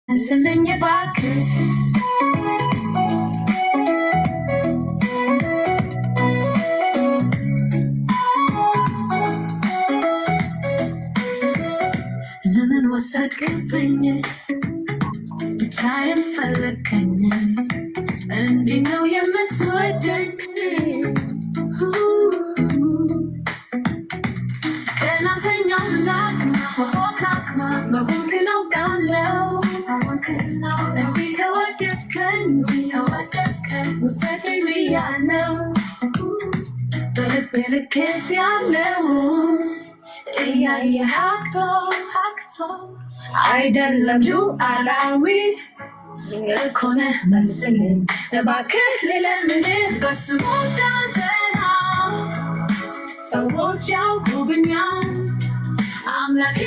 ስለኝ ባክ ለምን ወሰድክብኝ ብቻዬን ፈለከኝ እንዲህ ነው የምትወደኝ ቀናተኛውና ሆካክማ መሆንክን አውቃለው እንዲህ ከወደድከኝ ውሰደኝ ብያለው በልቤ ልኬት ያለው እያየህ ሀክቶ አይደለም ሉዓላዊ እኮ ነህ መልስልኝ እባክህ ልለምንህ በስሙ ዳንተና ሰዎች ያውቁብኛል አምላኬ